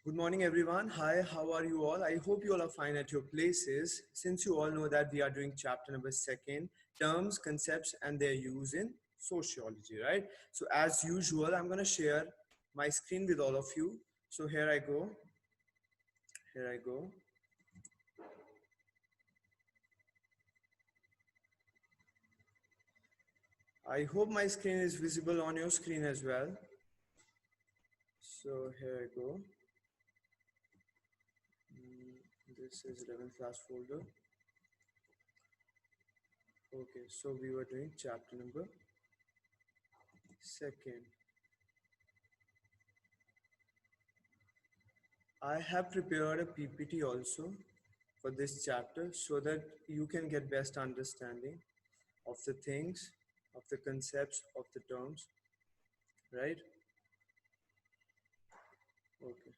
Good morning, everyone. Hi, how are you all? I hope you all are fine at your places. Since you all know that we are doing chapter number second, terms, concepts, and their use in sociology, right? So, as usual, I'm going to share my screen with all of you. So, here I go. Here I go. I hope my screen is visible on your screen as well. So, here I go. This is 11th class folder. Okay, so we were doing chapter number second. I have prepared a PPT also for this chapter so that you can get best understanding of the things, of the concepts, of the terms, right? Okay.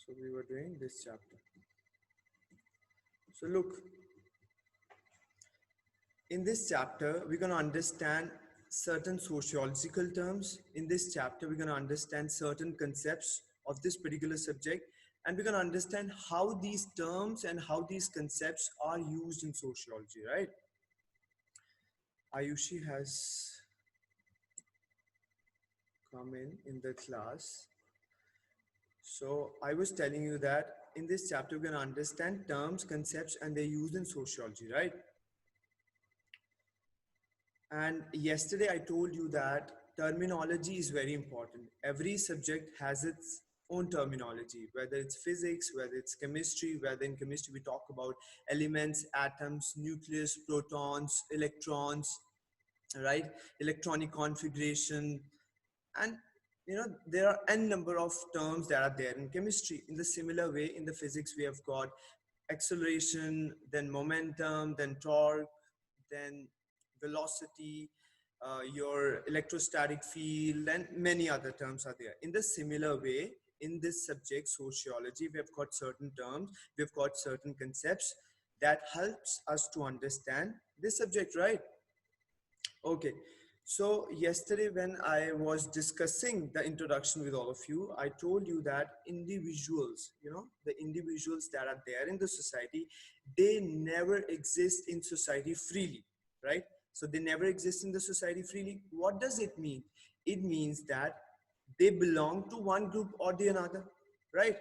So we were doing this chapter. So look, in this chapter, we're going to understand certain sociological terms. In this chapter, we're going to understand certain concepts of this particular subject, and we're going to understand how these terms and how these concepts are used in sociology, right? Ayushi has come in the class. So I was telling you that in this chapter, we're going to understand terms, concepts, and their use in sociology, right? And yesterday I told you that terminology is very important. Every subject has its own terminology, whether it's physics, whether it's chemistry, whether in chemistry we talk about elements, atoms, nucleus, protons, electrons, right? Electronic configuration, and there are n number of terms that are there in chemistry. In the similar way, in the physics we have got acceleration, then momentum, then torque, then velocity, your electrostatic field, and many other terms are there. In the similar way, in this subject sociology, we have got certain terms, we've got certain concepts that helps us to understand this subject, right? Okay. So yesterday when I was discussing the introduction with all of you, I told you that individuals, the individuals that are there in the society, they never exist in society freely, right? So they never exist in the society freely. What does it mean? It means that they belong to one group or the another, right?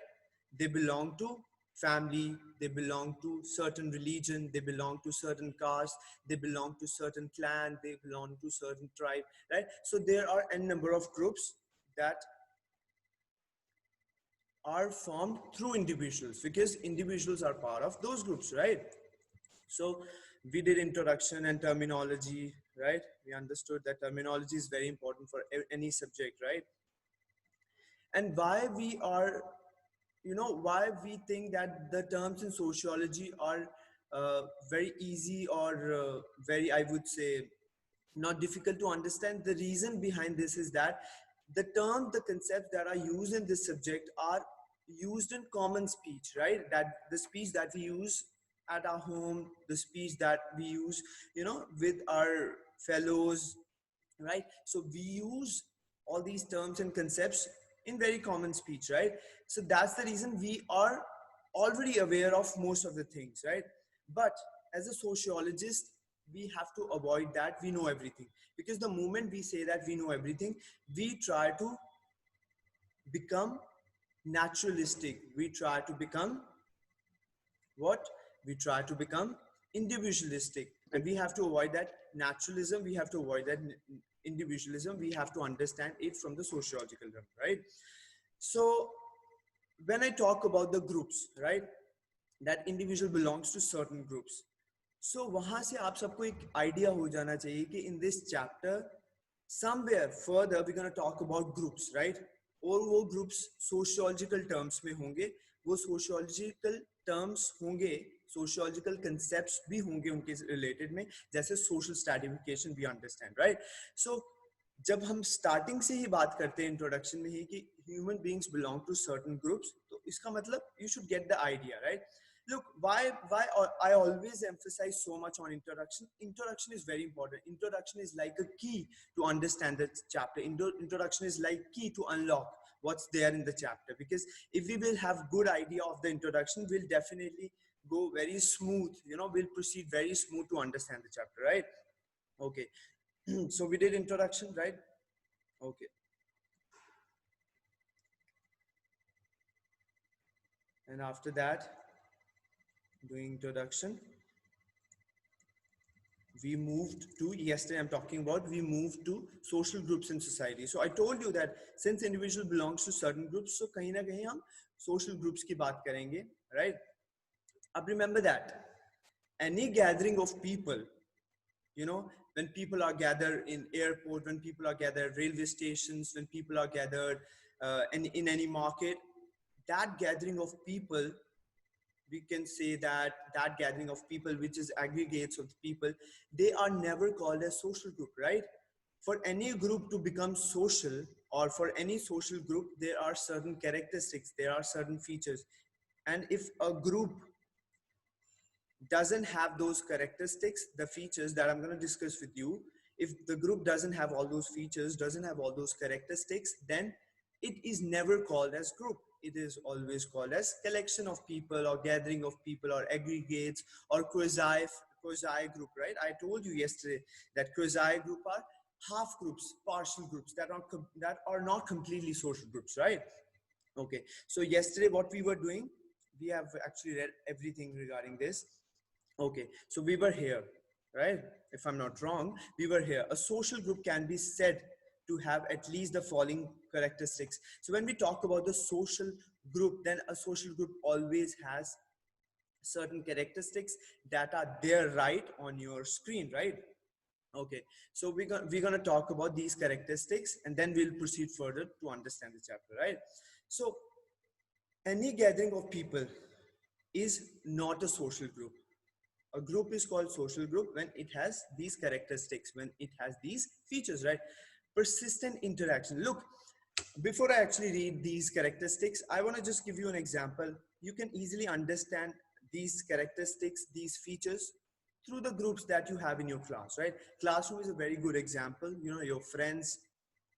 They belong to family, they belong to certain religion, they belong to certain caste, they belong to certain clan, they belong to certain tribe, right? So there are a number of groups that are formed through individuals because individuals are part of those groups, right? So we did introduction and terminology, right? We understood that terminology is very important for any subject, right? And why we are, why we think that the terms in sociology are very easy or very, I would say, not difficult to understand. The reason behind this is that the terms, the concepts that are used in this subject are used in common speech, right? That the speech that we use at our home, the speech that we use, with our fellows, right? So we use all these terms and concepts in very common speech, right? So that's the reason we are already aware of most of the things, right? But as a sociologist, we have to avoid that we know everything, because the moment we say that we know everything, we try to become naturalistic, we try to become what we try to become individualistic, and we have to avoid that naturalism, we have to avoid that individualism, we have to understand it from the sociological realm, right? So when I talk about the groups, right, that individual belongs to certain groups, so वहां से आप सबको एक idea हो जाना चाहिए कि in this chapter somewhere further we're going to talk about groups, right? और वो groups sociological terms में होंगे, वो sociological terms होंगे, sociological concepts भी होंगे उनके related में, जैसे social stratification we understand, right? So जब हम स्टार्टिंग से ही बात करते हैं इंट्रोडक्शन में ही कि human beings belong to certain groups, तो इसका मतलब you should get the idea, right? Look, I always emphasize so much on introduction. Introduction is very important. Introduction is like a key to understand the chapter. Introduction is like key to unlock what's there in the chapter, because if we will have good idea of the introduction, we'll definitely go very smooth, you know, we'll proceed very smooth to understand the chapter, right? Okay. So we did introduction, right? Okay. And after that, doing introduction, we moved to, yesterday I'm talking about, we moved to social groups in society. So I told you that since individual belongs to certain groups, so kahin na kahin hum social groups ki baat karenge, right? Ab remember that any gathering of people, you know, when people are gathered in airport, when people are gathered railway stations, when people are gathered in any market, that gathering of people, we can say that that gathering of people, which is aggregates of people, they are never called a social group, right? For any group to become social, or for any social group, there are certain characteristics, there are certain features. And if a group doesn't have those characteristics, the features that I'm going to discuss with you, if the group doesn't have all those features, doesn't have all those characteristics, then it is never called as group. It is always called as collection of people, or gathering of people, or aggregates, or quasi group, right? I told you yesterday that quasi group are half groups, partial groups, that are not completely social groups, right? Okay. So yesterday what we were doing, we have actually read everything regarding this. Okay, so we were here, right? If I'm not wrong, we were here. A social group can be said to have at least the following characteristics. So when we talk about the social group, then a social group always has certain characteristics that are there right on your screen, right? Okay, so we're gonna talk about these characteristics, and then we'll proceed further to understand the chapter, right? So any gathering of people is not a social group. A group is called social group when it has these characteristics, when it has these features, right? Persistent interaction. Look, before I actually read these characteristics, I want to just give you an example. You can easily understand these characteristics, these features, through the groups that you have in your class, right? Classroom is a very good example. You know, your friends,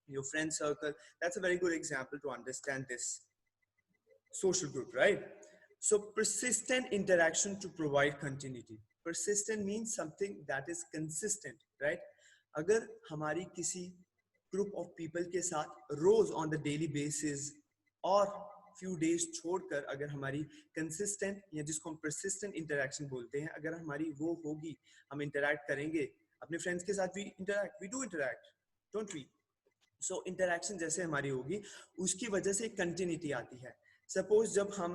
your friend circle, that's a very good example to understand this social group, right? So persistent interaction to provide continuity. Persistent means something that is consistent, right? अगर हमारी किसी group of people के साथ रोज on the daily basis और few days छोड़कर अगर हमारी consistent या जिसको हम persistent interaction बोलते हैं, अगर हमारी वो होगी, हम interact करेंगे, अपने friends के साथ भी interact, we do interact, don't we? So interaction जैसे हमारी होगी, उसकी वजह से कंटिन्यूटी आती है. सपोज जब हम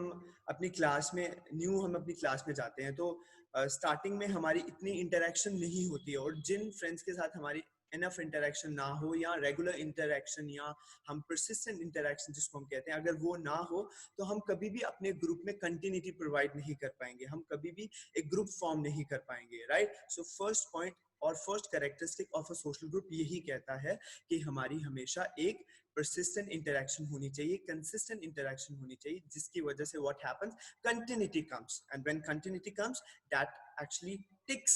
अपनी क्लास में हम अपनी क्लास में जाते हैं, तो स्टार्टिंग में हमारी इतनी इंटरेक्शन नहीं होती है, और जिन फ्रेंड्स के साथ हमारी इनफ इंटरेक्शन ना हो, या रेगुलर इंटरेक्शन, या हम परसिस्टेंट इंटरेक्शन जिसको हम कहते हैं, अगर वो ना हो, तो हम कभी भी अपने ग्रुप में कंटिन्यूटी प्रोवाइड नहीं कर पाएंगे, हम कभी भी एक ग्रुप फॉर्म नहीं कर पाएंगे, राइट? सो फर्स्ट पॉइंट और first characteristic of a social group यही कहता है कि हमारी हमेशा एक persistent interaction होनी चाहिए, consistent interaction होनी चाहिए, जिसकी वजह से what happens, continuity comes, and when continuity comes, that actually ticks,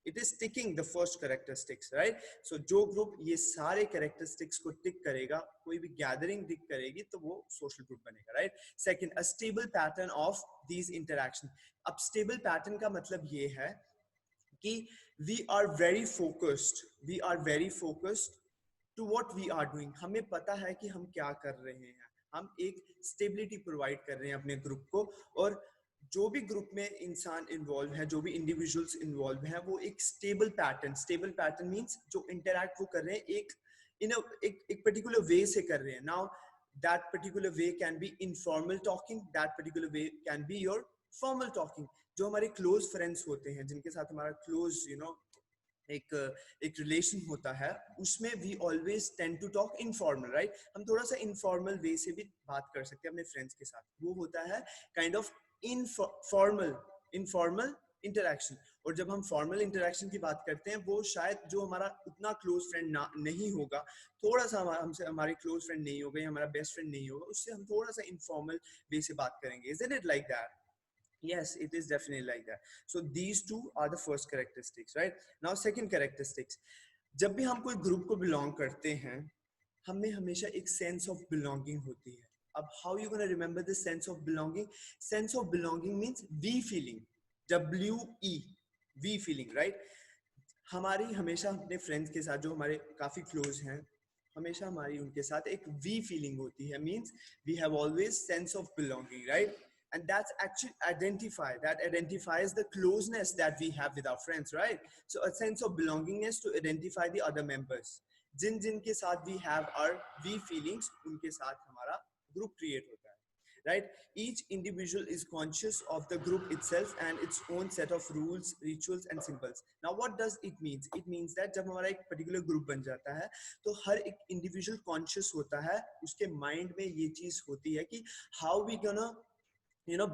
it is ticking the first characteristics, right? So जो group ये सारे characteristics को tick करेगा, कोई भी gathering tick करेगी, तो वो social group बनेगा, right? Second, a stable pattern of these interaction. अब stable pattern का मतलब ये है कि we are very focused to what we are doing. हमें पता है कि हम क्या कर रहे हैं, हम एक स्टेबिलिटी प्रोवाइड कर रहे हैं अपने ग्रुप को, और जो भी ग्रुप में इंसान इन्वॉल्व है, जो भी इंडिविजुअल्स इन्वॉल्व हैं, वो एक स्टेबल पैटर्न मींस जो इंटरैक्ट वो कर रहे हैं एक पर्टिकुलर वे से कर रहे हैं. Now that particular way can be informal talking, that particular way can be your formal talking. जो हमारे क्लोज फ्रेंड्स होते हैं, जिनके साथ हमारा क्लोज एक रिलेशन होता है, उसमें we always tend to talk informal, right? हम थोड़ा सा इनफॉर्मल वे से भी बात कर सकते हैं अपने फ्रेंड्स के साथ, वो होता है काइंड ऑफ इनफॉर्मल इंटरेक्शन. और जब हम फॉर्मल इंटरेक्शन की बात करते हैं, वो शायद जो हमारा उतना क्लोज फ्रेंड नहीं होगा, थोड़ा सा हमसे हमारे क्लोज फ्रेंड नहीं होगा, या हमारा बेस्ट फ्रेंड नहीं होगा, उससे हम थोड़ा सा इनफॉर्मल वे से बात करेंगे. Isn't it like that? Yes, it is definitely like that. So these two are the first characteristics, right? Now second characteristics, जब भी हम कोई ग्रुप को बिलोंग करते हैं, हमें हमेशा एक सेंस ऑफ बिलोंगिंग होती है. अब how you gonna remember this sense of belonging? Sense of belonging means we feeling, WE, we feeling, right? हमारी हमेशा अपने फ्रेंड्स के साथ जो हमारे काफ़ी क्लोज हैं, हमेशा हमारी उनके साथ एक वी फीलिंग होती है. Means we have always sense of belonging, right? And that's actually that identifies the closeness that we have with our friends, right? So a sense of belongingness to identify the other members, जिन जिन के साथ we have our we feelings, उनके साथ हमारा group create होता है, right? Each individual is conscious of the group itself and its own set of rules, rituals and symbols. Now what does it means? It means that जब हमारा एक particular group बन जाता है तो हर एक individual conscious होता है, उसके mind में ये चीज होती है कि how we gonna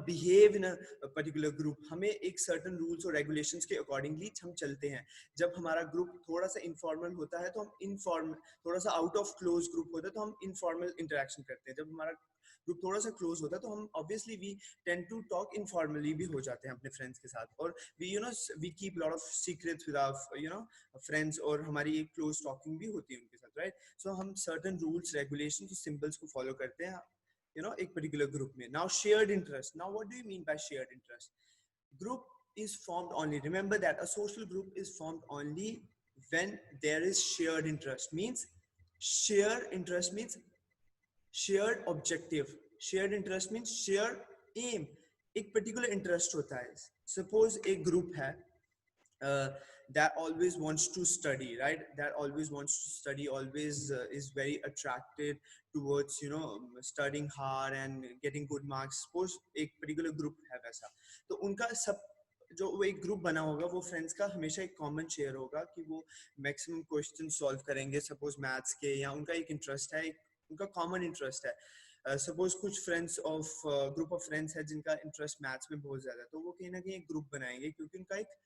behave in a particular group. हमें एक certain rules और regulations के accordingly हम चलते हैं. जब हमारा group थोड़ा सा informal होता है तो हम informal, थोड़ा सा out of close group होता है तो हम informal interaction करते हैं. जब हमारा ग्रुप थोड़ा सा क्लोज होता है तो हम obviously we tend to talk informally भी हो जाते हैं अपने फ्रेंड्स के साथ, और we keep lot of secrets with our friends, और हमारी एक क्लोज टॉकिंग भी होती है उनके साथ, राइट? सो हम सर्टेन रूल्स, रेगुलेशन, सिंबल्स को फॉलो करते हैं एक पर्टिकुलर ग्रुप में. Now shared interest. Now what do you mean by shared interest? Group is formed only, remember that a social group is formed only when there is shared interest. Means shared interest means shared objective. Shared interest means shared aim. एक particular interest होता है. Suppose एक group है that always wants to study, right? That always wants to study, always is very attracted towards studying hard and getting good marks. Suppose एक particular group है वैसा, तो उनका सब जो वो एक ग्रुप बना होगा वो फ्रेंड्स का हमेशा एक कॉमन शेयर होगा कि वो मैक्सिमम क्वेश्चन सॉल्व करेंगे, सपोज मैथ्स के, या उनका एक इंटरेस्ट है, उनका कॉमन इंटरेस्ट है. सपोज कुछ friends of group of friends है जिनका इंटरेस्ट मैथ्स में बहुत ज्यादा है, तो वो कहीं ना कहीं एक ग्रुप बनाएंगे क्योंकि उनका एक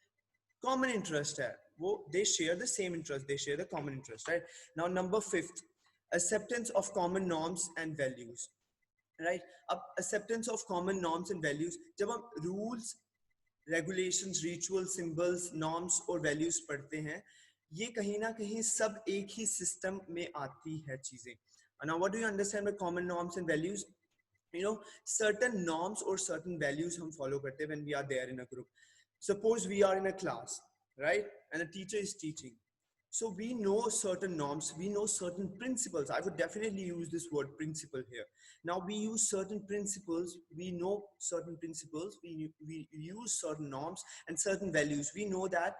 कॉमन इंटरेस्ट है, वो they share the same interest, they share the common interest, right? Now number 5, acceptance of common norms and values, right? अब acceptance of common norms and values, जब हम rules, regulations, rituals, symbols, norms और values पढ़ते हैं, ये कहीं ना कहीं सब एक ही सिस्टम में आती है चीजें. Now what do you understand by common norms and values? Certain norms or certain values हम follow करते हैं when we are there in a group. Suppose we are in a class, right? And a teacher is teaching. So we know certain norms, we know certain principles. I would definitely use this word principle here. Now we use certain principles, we know certain principles, we use certain norms and certain values. We know that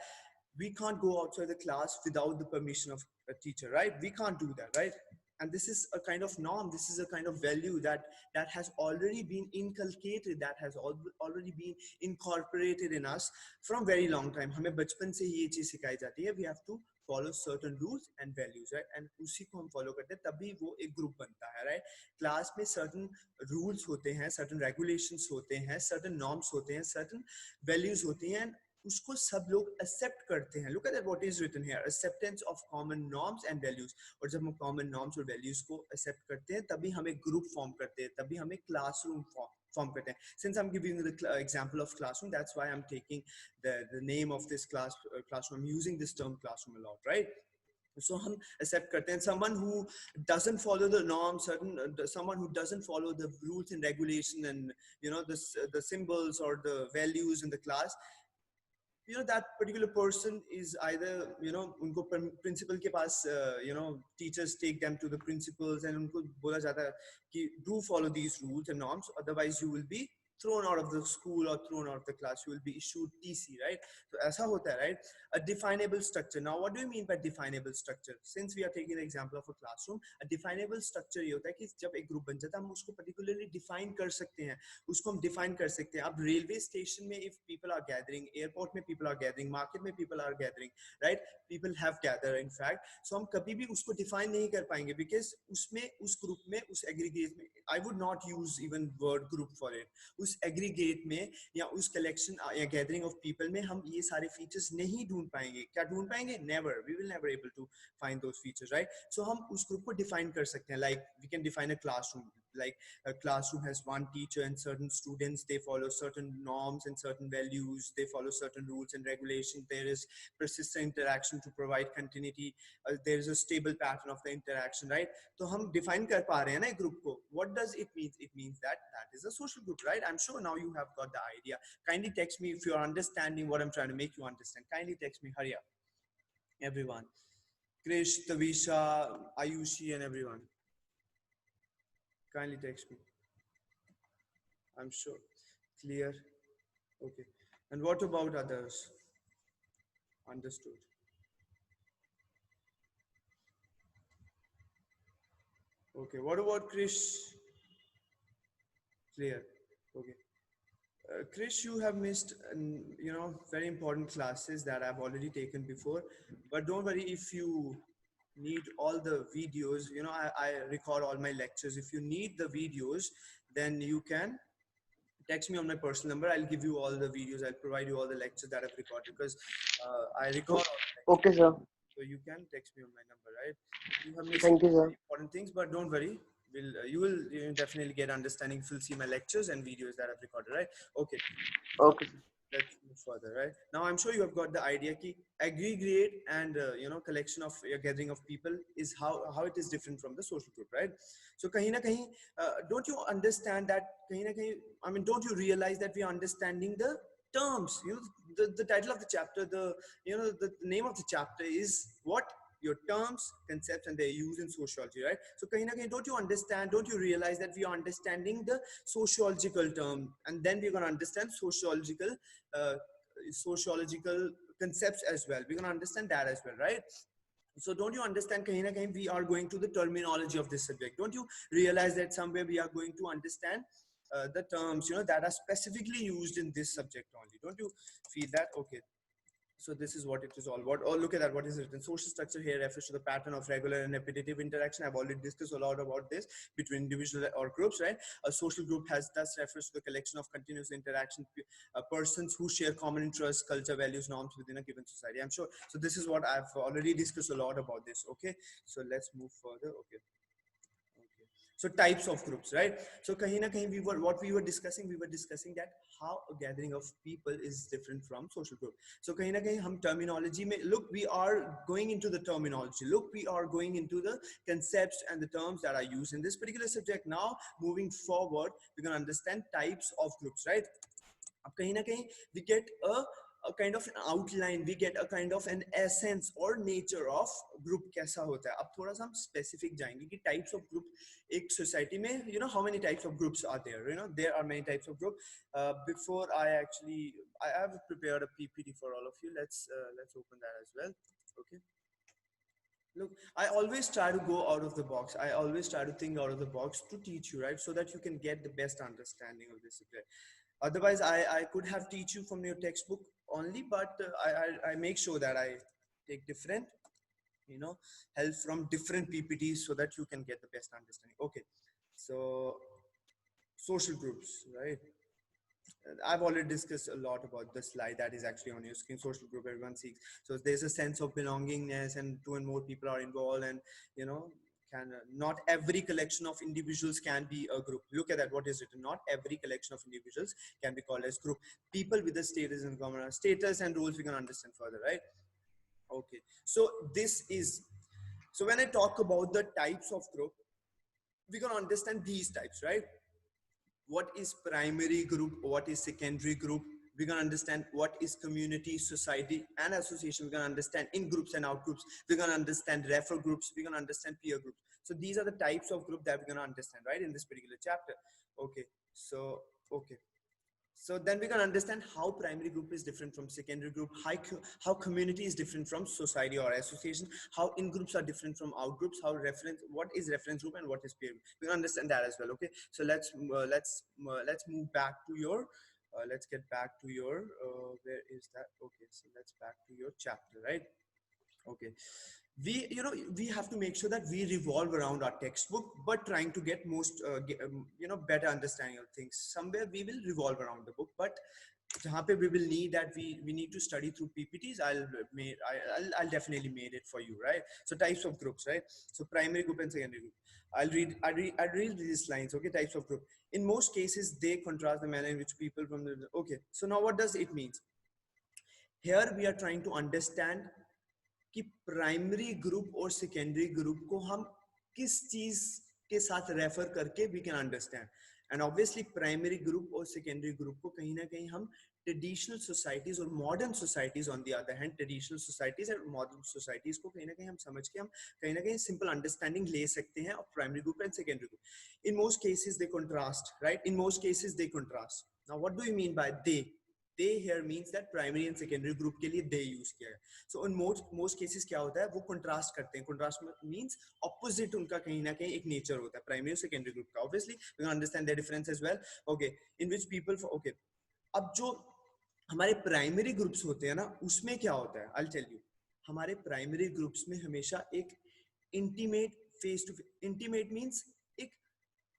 we can't go outside the class without the permission of a teacher, right? We can't do that, right? And this is a kind of norm, this is a kind of value that has already been inculcated, that has already been incorporated in us from very long time. हमें बचपन से ही ये चीज सिखाई जाती है, we have to follow certain rules and values, right? And उसी को हम follow करते हैं, तभी वो एक group बनता है, right? Class में certain rules होते हैं, certain regulations होते हैं, certain norms होते हैं, certain values होती हैं, उसको सब लोग एक्सेप्ट करते हैं. Look at what is written here, acceptance of common norms and values. और जब हम कॉमन नॉर्म्स और वैल्यूज को एक्सेप्ट करते हैं तभी हम एक ग्रुप फॉर्म करते हैं, तभी हम एक क्लासरूम फॉर्म करते हैं. Since I'm giving you the example of classroom, that's why I'm taking the name of this classroom. I'm using this term classroom a lot, right? So हम accept करते हैं someone who doesn't follow the norms, someone who doesn't follow the rules and regulation and the symbols or the values in the class, that particular person is either उनको principal के पास teachers take them to the principals and उनको बोला जाता है कि do follow these rules and norms, otherwise you will be thrown out of the school or thrown out of the class, you will be issued TC, right? So ऐसा होता है, right? A definable structure. Now what do you mean by definable structure? Since we are taking the example of a classroom, a definable structure ये होता है कि जब एक group बन जाता है हम उसको particularly define कर सकते हैं, उसको हम define कर सकते हैं. अब railway station में if people are gathering, airport में people are gathering, market में people are gathering, right? People have gathered in fact. So हम कभी भी उसको define नहीं कर पाएंगे because उसमें उस group में उस aggregate में, I would not use even word group for it. उस एग्रीगेट में या उस कलेक्शन या गैदरिंग ऑफ पीपल में हम ये सारे फीचर्स नहीं ढूंढ पाएंगे. क्या ढूंढ पाएंगे? Never. We will never able to find those features, right? So हम उस ग्रुप को डिफाइन कर सकते हैं, like we can define a classroom. like a classroom has one teacher and certain students, they follow certain norms and certain values, they follow certain rules and regulations, there is persistent interaction to provide continuity, there is a stable pattern of the interaction, right? तो हम define कर पा रहे हैं ना group को. What does it mean? It means that that is a social group, right? I'm sure now you have got the idea. Kindly text me if you are understanding what I'm trying to make you understand. Kindly text me, hurry up, everyone. Krish, Tavisha, Ayushi, and everyone. Kindly text me. I'm sure. Clear? Okay. And what about others? Understood. Okay. What about Krish? Clear. Okay. Krish, you have missed, very important classes that I've already taken before. But don't worry, if you need all the videos, I record all my lectures. If you need the videos, then you can text me on my personal number. I'll give you all the videos. I'll provide you all the lectures that I've recorded because I record all the lectures. Okay, sir. So you can text me on my number, right? You have missed Thank you, sir. important things, but don't worry. You will definitely get understanding if you'll see my lectures and videos that I've recorded, right? Okay. Okay, sir. Let's move further, right? Now I'm sure you have got the idea ki aggregate and collection of a gathering of people is how it is different from the social group, right? So kahin na kahin, don't you understand that kahin na kahin, I mean, don't you realize that we are understanding the terms? The title of the chapter, the name of the chapter is what? Your terms, concepts, and their use in sociology, right? So kahin na kahin, don't you understand, don't you realize that we are understanding the sociological term, and then we're going to understand uh, sociological concepts as well. We're going to understand that as well, right? So don't you understand, kahin na kahin, we are going to the terminology of this subject. Don't you realize that somewhere we are going to understand the terms, that are specifically used in this subject only? Don't you feel that? Okay. So this is what it is all about. Oh, look at that. What is written? Social structure here refers to the pattern of regular and repetitive interaction. I've already discussed a lot about this between individual or groups, right? A social group has thus refers to the collection of continuous interaction, persons who share common interests, culture, values, norms within a given society. I'm sure. So this is what I've already discussed a lot about this. Okay. So let's move further. Okay. So types of groups, right? So kahin na kahin we were discussing that how a gathering of people is different from social group. So kahin na kahin hum terminology mein, look, we are going into the terminology. Look, we are going into the concepts and the terms that are used in this particular subject. Now, moving forward, we're going to understand types of groups, right? अब कहीं ना कहीं we get a kind of an outline, we get a kind of an essence or nature of group कैसा होता है. अब थोड़ा सा हम specific जाएंगे कि types of group एक society में, how many types of groups are there? There are many types of group. Before I have prepared a PPT for all of you. Let's open that as well. Okay. Look, I always try to go out of the box. I always try to think out of the box to teach you, right? So that you can get the best understanding of this subject. Otherwise, I could have teach you from your textbook only, but I make sure that I take different, help from different PPTs so that you can get the best understanding. Okay, so social groups, right? I've already discussed a lot about the slide that is actually on your screen. Social group, everyone seeks. So there's a sense of belongingness, and two and more people are involved, and not every collection of individuals can be a group. Look at that. What is written? Not every collection of individuals can be called as group. People with a status in common, status and rules we can understand further, right? Okay. So so when I talk about the types of group, we're gonna understand these types, right? What is primary group, what is secondary group. We're going to understand what is community, society, and association. We're going to understand in groups and out groups. We're going to understand refer groups. We're going to understand peer groups. So these are the types of group that we're going to understand, right, in this particular chapter. Okay. Okay. So then we're going to understand how primary group is different from secondary group, how community is different from society or association, how in groups are different from out groups, what is reference group and what is peer group. We're going to understand that as well. Okay. So let's move back to your, let's get back to your, where is that? Okay. So let's back to your chapter, right? Okay. We have to make sure that we revolve around our textbook, but trying to get better understanding of things. Somewhere we will revolve around the book, but जहाँ पे we will need that we need to study through PPTs, I'll definitely made it for you, right? So types of groups, right? So primary group and secondary group. I'll read these lines, okay? Types of group. In most cases, they contrast the manner in which people from the, okay. So now what does it mean? Here we are trying to understand कि primary group और secondary group को हम किस चीज के साथ refer करके we can understand and obviously primary group और सेकेंडरी ग्रुप को कहीं ना कहीं हम ट्रेडिशनल सोसाइटीज और modern societies on the other hand traditional societies और मॉडर्न सोसाइटीज को कहीं ना कहीं हम समझ के हम कहीं ना कहीं सिंपल अंडरस्टैंडिंग ले सकते हैं of primary group and secondary group in most cases they contrast right in most cases they contrast now what do you mean by they here means that primary and secondary group के लिए they use किया है so in most cases क्या होता है वो contrast करते हैं contrast means opposite उनका कहीं ना कहीं एक nature होता है primary और secondary group का obviously we can understand their difference as well okay in which people okay अब जो हमारे प्राइमरी ग्रुप्स होते हैं ना उसमें क्या होता है I'll tell you हमारे प्राइमरी ग्रुप्स में हमेशा एक intimate face to intimate means एक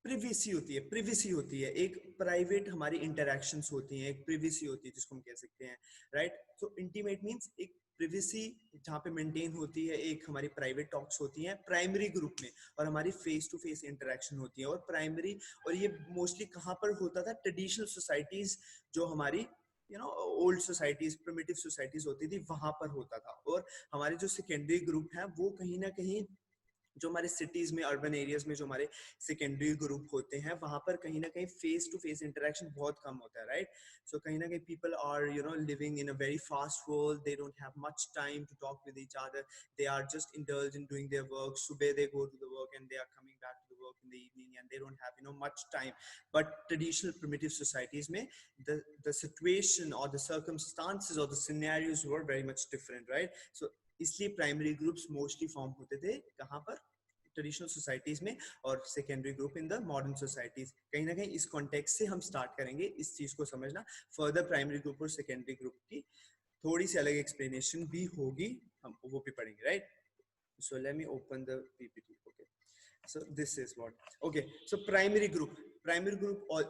प्रिवेसी होती है एक प्राइवेट हमारी इंटरैक्शंस होती हैं एक प्रिवेसी होती है जिसको हम कह सकते हैं राइट सो इंटीमेट मींस एक प्रिवेसी जहाँ पे मेंटेन होती है एक हमारी प्राइवेट टॉक्स होती हैं प्राइमरी ग्रुप में और हमारी फेस टू फेस इंटरेक्शन होती है और प्राइमरी और ये मोस्टली कहाँ पर होता था ट्रेडिशनल सोसाइटीज जो हमारी ओल्ड सोसाइटीज प्रिमिटिव सोसाइटीज होती थी वहां पर होता था और हमारे जो सेकेंडरी ग्रुप हैं वो कहीं ना कहीं जो हमारे सिटीज में अर्बन एरियाज में जो हमारे सेकेंडरी ग्रुप होते हैं वहां पर कहीं ना कहीं फेस टू फेस इंटरेक्शन बहुत कम होता है राइट सो कहीं ना कहीं people are living in a very fast world they don't have much time to talk with each other they are just indulge in doing their work सुबह they go to the work and they are coming back to the work in the evening and they don't have much time but traditional primitive societies में the situation or the circumstances or the scenarios were very much different right so इसलिए primary groups mostly form होते थे कहाँ पर traditional societies में और secondary group in the modern societies कहीं ना कहीं इस कॉन्टेक्स्ट से हम स्टार्ट करेंगे इस चीज को समझना फर्दर प्राइमरी ग्रुप और सेकेंडरी ग्रुप की थोड़ी सी अलग एक्सप्लेनेशन भी होगी हम वो भी पढ़ेंगे right so let me open the PPT okay so this is what okay so primary group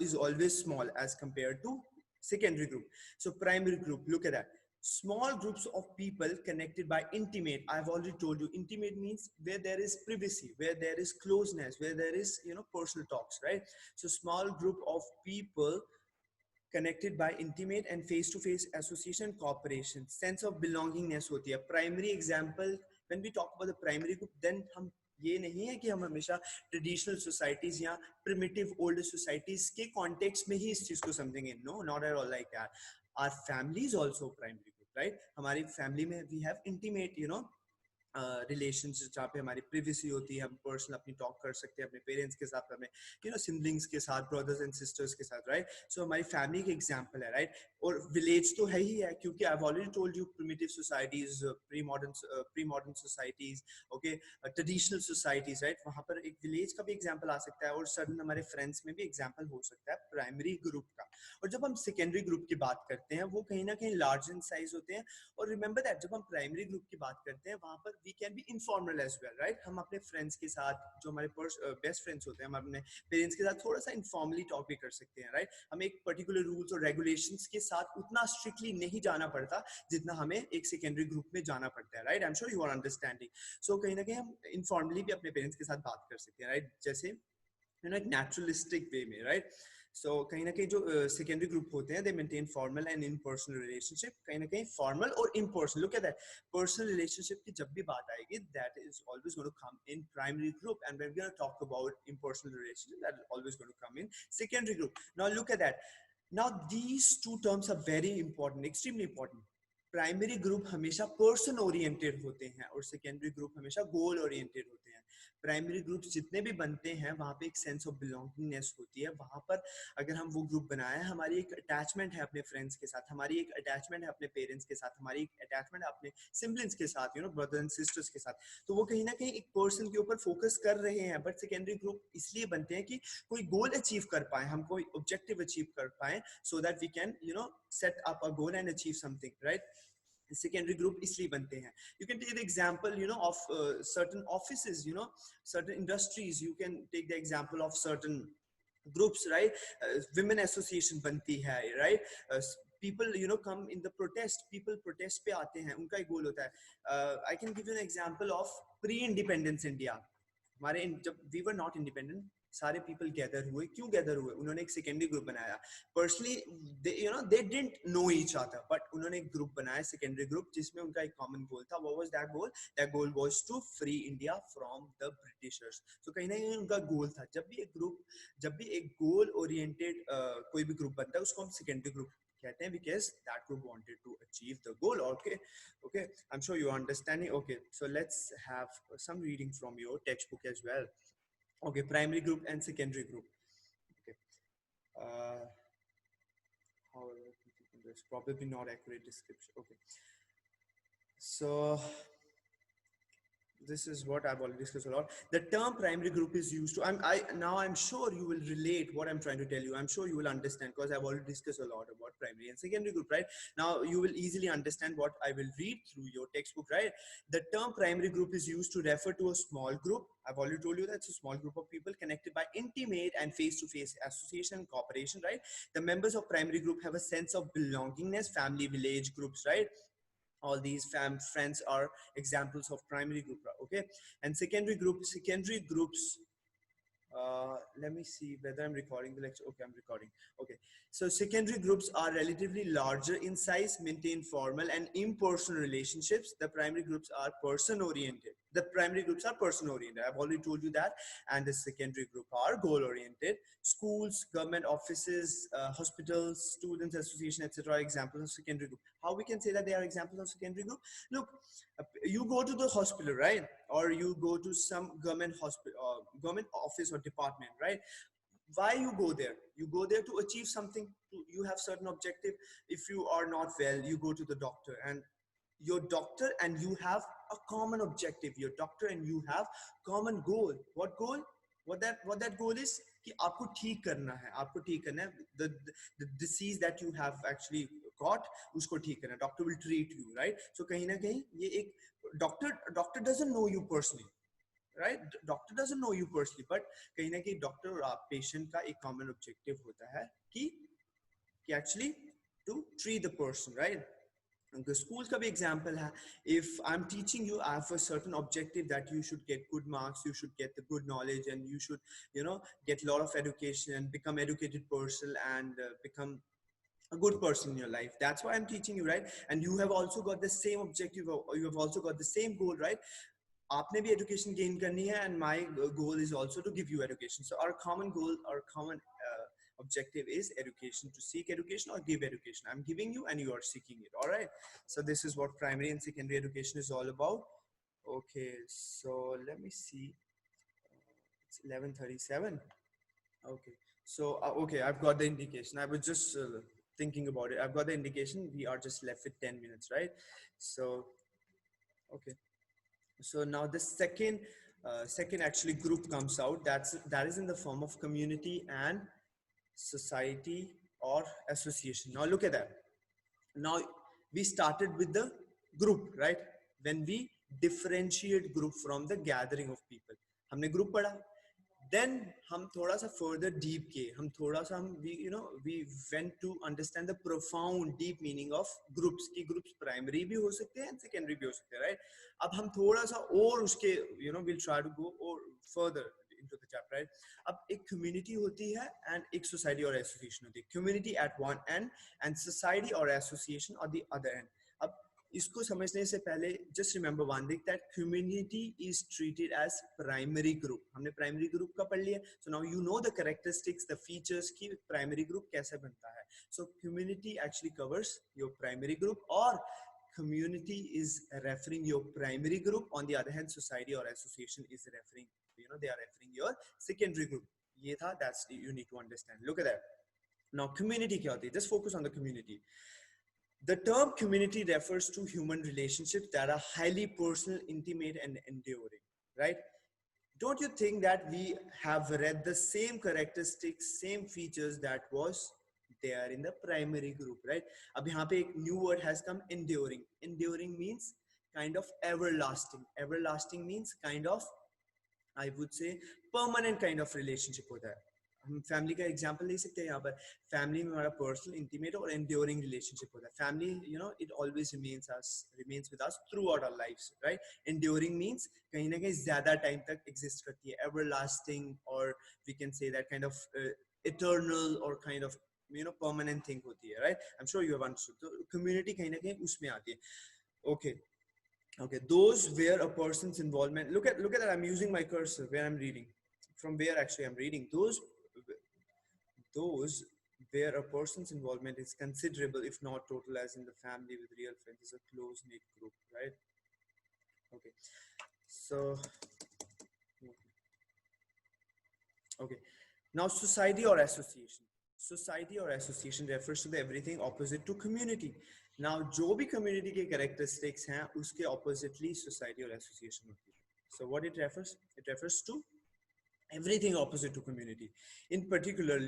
is always small as compared to secondary group so primary group look at that small groups of people connected by intimate I've already told you intimate means where there is privacy where there is closeness where there is personal talks right so small group of people connected by intimate and face to face association cooperation sense of belongingness hoti hai primary example when we talk about the primary group then hum ये नहीं है कि हम हमेशा traditional societies या primitive old societies के context में ही इस चीज को समझेंगे no not at all like that our family is also primary group right हमारी फैमिली में वी हैव इंटीमेट रिलेशनशिप जहाँ पे हमारी प्रिवेसी होती है हम पर्सनल अपनी टॉक कर सकते हैं अपने पेरेंट्स के साथ अपने सिबलिंग्स के साथ ब्रदर्स एंड सिस्टर्स के साथ राइट सो हमारी फैमिली के एग्जांपल है राइट और विलेज तो है ही है क्योंकि I have already told you primitive societies pre modern societies okay traditional societies right वहां पर एक विलेज का भी एग्जांपल आ सकता है और सडन हमारे फ्रेंड्स में भी एग्जांपल हो सकता है प्राइमरी ग्रुप का और जब हम सेकेंडरी ग्रुप की बात करते हैं वो कहीं ना कहीं लार्ज इन साइज होते हैं और रिमेंबर दैट जब हम प्राइमरी ग्रुप की बात करते हैं वहां पर we can be informal as well right हम अपने फ्रेंड्स के साथ जो हमारे बेस्ट फ्रेंड्स होते हैं हम अपने पेरेंट्स के साथ थोड़ा सा इनफॉर्मली टॉक भी कर सकते हैं राइट हमें एक पर्टिकुलर रूल्स और रेगुलेशंस के साथ उतना स्ट्रिक्टली नहीं जाना पड़ता जितना हमें एक सेकेंडरी ग्रुप में जाना पड़ता है right I am sure you are understanding so कहीं ना कहीं हम इनफॉर्मली भी अपने पेरेंट्स के साथ बात कर सकते हैं राइट जैसे एक नेचुरलिस्टिक वे में राइट सो कहीं ना कहीं जो सेकेंडरी ग्रुप होते हैं they maintain formal and impersonal relationship कहीं ना कहीं फॉर्मल और impersonal look at that personal relationship की जब भी बात आएगी that is always going to come in primary group and when we are talk about impersonal relationship that is always going to come in secondary group now look at that now these two terms are very important extremely important primary group हमेशा person oriented होते हैं और secondary group हमेशा goal oriented होते हैं primary groups जितने भी बनते हैं वहां पे एक सेंस ऑफ बिलोंगिंगनेस होती है वहां पर अगर हम वो ग्रुप बनाए हमारी एक अटैचमेंट है अपने फ्रेंड्स के साथ हमारी एक अटैचमेंट है अपने पेरेंट्स के साथ हमारी एक अटैचमेंट है अपने सिबलिंग्स के साथ ब्रदर एंड सिस्टर्स के साथ तो वो कहीं ना कहीं एक पर्सन के ऊपर फोकस कर रहे हैं बट सेकेंडरी ग्रुप इसलिए बनते हैं कि कोई गोल अचीव कर पाए हम कोई ऑब्जेक्टिव अचीव कर पाए so that we can set up a goal and achieve something right secondary group इसलिए बनते हैं you can take the example of certain offices certain industries you can take the example of certain groups right women association बनती है right people come in the protest, people protest पे आते हैं, उनका एक गोल होता है. I can give you an example of pre-independence India. हमारे जब we were not independent, सारे people gather हुए. क्यों gather हुए? उन्होंने एक secondary group बनाया. Personally, they didn't know each other, but उन्होंने एक group बनाया, secondary group, जिसमें उनका एक common goal था. What was that goal? That goal was to free India from the Britishers. So कहीं ना कहीं उनका goal था. जब भी एक goal oriented कोई भी group बनता है, उसको हम secondary group कहते हैं, because that group wanted to achieve the goal. Okay, I'm sure you're understanding. Okay, so let's have some reading from your textbook as well. Okay, primary group and secondary group. Okay, however, there's probably not accurate description. Okay, so this is what I've already discussed a lot. The term primary group is used to, I'm sure you will relate what I'm trying to tell you. I'm sure you will understand, because I've already discussed a lot about primary and secondary group, right? Now you will easily understand what I will read through your textbook, right? The term primary group is used to refer to a small group. I've already told you that it's a small group of people connected by intimate and face-to-face association and cooperation, right? The members of primary group have a sense of belongingness, family, village groups, right? All these friends are examples of primary group. Okay, and secondary groups, let me see whether I'm recording the lecture. Okay, I'm recording. Okay, so secondary groups are relatively larger in size, maintain formal and impersonal relationships. The primary groups are person oriented. I've already told you that. And the secondary group are goal oriented. Schools, government offices, hospitals, students association, etc. are examples of secondary group. How we can say that they are examples of secondary group? Look, you go to the hospital, right? Or you go to some government hospital, government office or department, right? Why you go there? You go there to achieve something. You have certain objective. If you are not well, you go to the doctor, and your doctor and you have a common objective. Your doctor and you have common goal. What goal? What that goal is? कि आपको ठीक करना है, the disease that you have actually got, उसको ठीक करना है. Doctor will treat you, right? So कहीं ना कहीं ये एक doctor doesn't know you personally, right? Doctor doesn't know you personally, but कहीं ना कहीं doctor और आप patient का एक common objective होता है कि actually to treat the person, right? The schools का भी example है. If I'm teaching you, I have a certain objective that you should get good marks, you should get the good knowledge, and you should, get a lot of education and become educated person and become a good person in your life. That's why I'm teaching you, right? And you have also got the same objective, or you have also got the same goal, right? आपने भी education gain करनी है, and my goal is also to give you education. So our common goal, our common objective is education, to seek education or give education. I'm giving you and you are seeking it. All right, so this is what primary and secondary education is all about. Okay, so let me see, it's 11:37. Okay, so okay, I've got the indication. I was just thinking about it. I've got the indication. We are just left with 10 minutes, right? So okay, so now the second actually group comes out. That is in the form of community and society or association. Now look at that. Now we started with the group, right? When we differentiate group from the gathering of people, हमने group पढ़ा. Then हम थोड़ा सा further deep किए, we went to understand the profound deep meaning of groups. कि groups primary भी हो सकते हैं and secondary भी हो सकते हैं, right? अब हम थोड़ा सा और उसके we'll try to go or further into the chapter, right? अब एक community होती है and एक society or association होती है. Community at one end and society or association at the other end. अब इसको समझने से पहले just remember one thing, that community is treated as primary group. हमने primary group का पढ़ लिया. So now you know the characteristics, the features कि primary group कैसे बनता है. So community actually covers your primary group, or community is referring your primary group. On the other hand, society or association is referring, they are referring your secondary group. ये था, that's you need to understand. Look at that. Now community क्या होती है? Just focus on the community. The term community refers to human relationships that are highly personal, intimate, and enduring, right? Don't you think that we have read the same characteristics, same features that was there in the primary group, right? अब यहाँ पे एक new word has come, enduring. Enduring means kind of everlasting. Everlasting means kind of, I would say, permanent kind of relationship होता है. हम family का example ले सकते हैं यहाँ पर. फैमिली में हमारा पर्सनल, इंटीमेट और एंड्योरिंग रिलेशनशिप होता है. Family, you know, it always remains with us throughout our lives, right? Enduring means कहीं ना कहीं ज्यादा टाइम तक एग्जिस्ट करती है, everlasting, or we can say that kind of eternal or kind of, you know, permanent thing होती है, right? I'm sure you have understood. तो community कहीं ना कहीं उसमें आती है. Okay. Okay, those where a person's involvement, look at that, I'm using my cursor where I'm reading, from where actually I'm reading. Those where a person's involvement is considerable, if not total, as in the family with real friends, is a close knit group, right? Okay, so okay, now society or association. Society or association refers to the everything opposite to community. Now जो भी community के characteristics हैं उसके oppositely society or association होती है. So what it refers to everything opposite to community. In particular,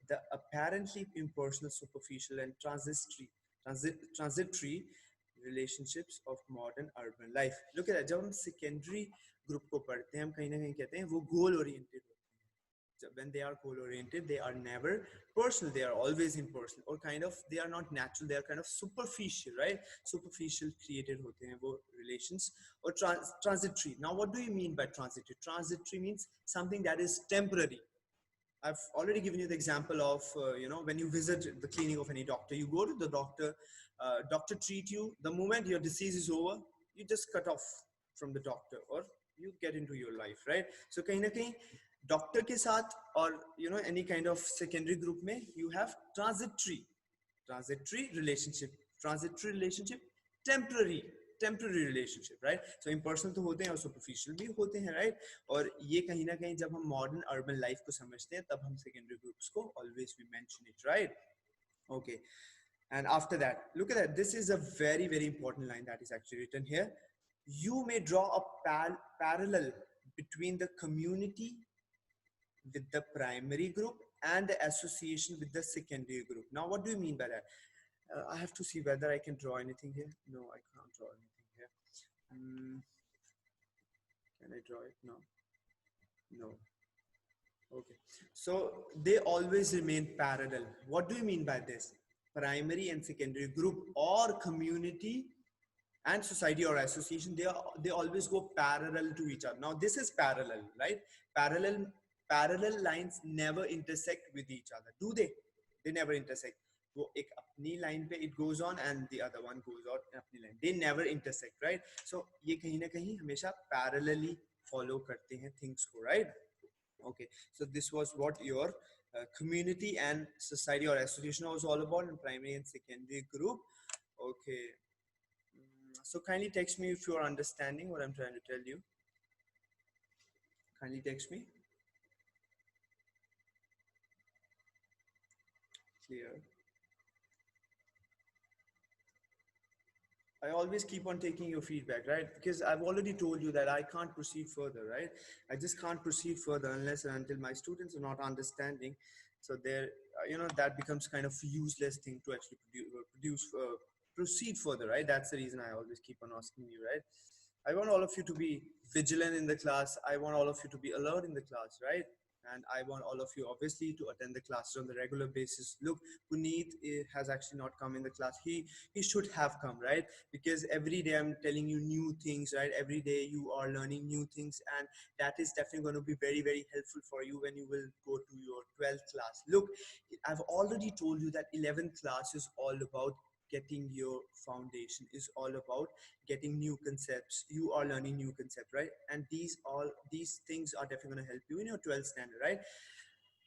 the apparently impersonal, superficial, and transitory relationships of modern urban life. Look at that. जब हम secondary group को पढ़ते हैं, हम कहीं ना कहीं कहते हैं वो goal oriented होते हैं. When they are goal oriented, they are never personal, they are always impersonal, or kind of they are not natural, they are kind of superficial, right? Superficial created hote hain wo relations. Or transitory. Now what do you mean by transitory? Transitory means something that is temporary. I've already given you the example of you know, when you visit the clinic of any doctor, you go to the doctor, doctor treat you, the moment your disease is over, you just cut off from the doctor, or you get into your life, right? So kahin na kahin doctor ke sath, or you know, any kind of secondary group mein, you have transitory relationship, temporary relationship, right? So impersonal तो होते हैं और superficial भी होते हैं, right? और ये कहीं ना कहीं जब हम modern urban life को समझते हैं तब हम secondary groups को always we mention it, right? Okay, and after that, look at that, this is a very very important line that is actually written here. You may draw a parallel between the community with the primary group and the association with the secondary group. Now what do you mean by that? I have to see whether I can draw anything here. No, I can't draw anything here. Can I draw it? No. Okay, so they always remain parallel. What do you mean by this? Primary and secondary group, or community and society or association, they always go parallel to each other. Now this is parallel, right? Parallel lines never intersect with each other, do they? They never intersect. वो एक अपनी line पे it goes on and the other one goes out अपनी line. They never intersect, right? So ये कहीं ना कहीं हमेशा parallelly follow करते हैं things को, right? Okay, so this was what your community and society or association was all about in primary and secondary group. Okay, so kindly text me if you are understanding what I'm trying to tell you. Kindly text me. Clear. I always keep on taking your feedback, right? Because I've already told you that I can't proceed further, right? I just can't proceed further unless and until my students are not understanding. So there, you know, that becomes kind of a useless thing to actually proceed further, right? That's the reason I always keep on asking you, right? I want all of you to be vigilant in the class. I want all of you to be alert in the class, right? And I want all of you obviously to attend the classes on the regular basis. Look, Puneet has actually not come in the class. He should have come, right? Because every day I'm telling you new things, right? Every day you are learning new things, and that is definitely going to be very, very helpful for you when you will go to your 12th class. Look, I've already told you that 11th class is all about getting your foundation, is all about getting new concepts. You are learning new concepts, right? And these things are definitely going to help you in your 12th standard, right?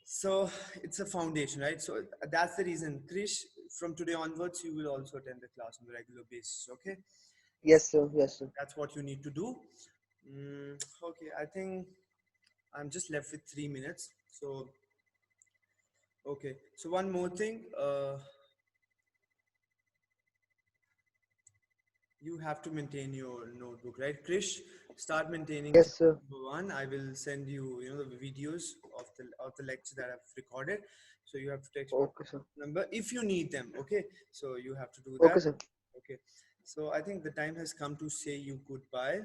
So it's a foundation, right? So that's the reason, Krish, from today onwards you will also attend the class on a regular basis. Okay, Yes, sir. Yes, sir. that's what you need to do. Okay, I think I'm just left with 3 minutes. So okay, so one more thing, you have to maintain your notebook, right, Krish? Start maintaining Yes, class sir. number 1. I will send you, you know, the videos of the lecture that I've recorded. So you have to text me Okay, sir. number if you need them. Okay, so you have to do Okay, that. sir. Okay, so I think the time has come to say you goodbye.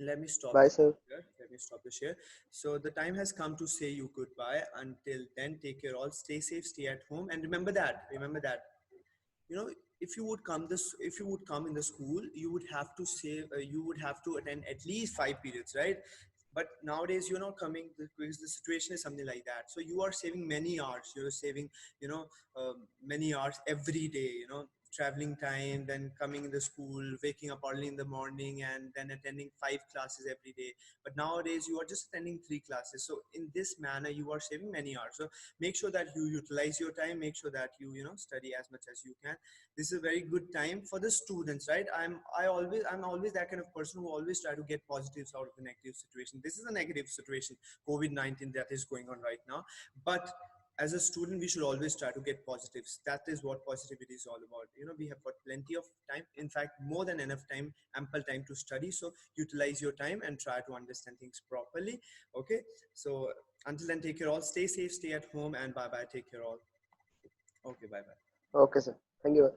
Let me stop Bye, the sir. share. Let me stop the share. So the time has come to say you goodbye. Until then, take care all. Stay safe, stay at home, and remember that. Remember that. You know, if you would come in the school, you would have to say you would have to attend at least 5 periods, right? But nowadays you're not coming because the situation is something like that. So you are saving many hours. You're saving, you know, many hours every day. You know, traveling time, then coming in the school, waking up early in the morning, and then attending 5 classes every day. But nowadays you are just attending 3 classes. So in this manner, you are saving many hours. So make sure that you utilize your time. Make sure that you know study as much as you can. This is a very good time for the students, right? I'm always that kind of person who always try to get positives out of the negative situation. This is a negative situation, COVID-19, that is going on right now. But as a student, we should always try to get positives. That is what positivity is all about. You know, we have got plenty of time, in fact more than enough time, ample time to study. So utilize your time and try to understand things properly. Okay, so until then, take care all, stay safe, stay at home, and bye bye, take care all. Okay, bye bye. Okay, sir. Thank you.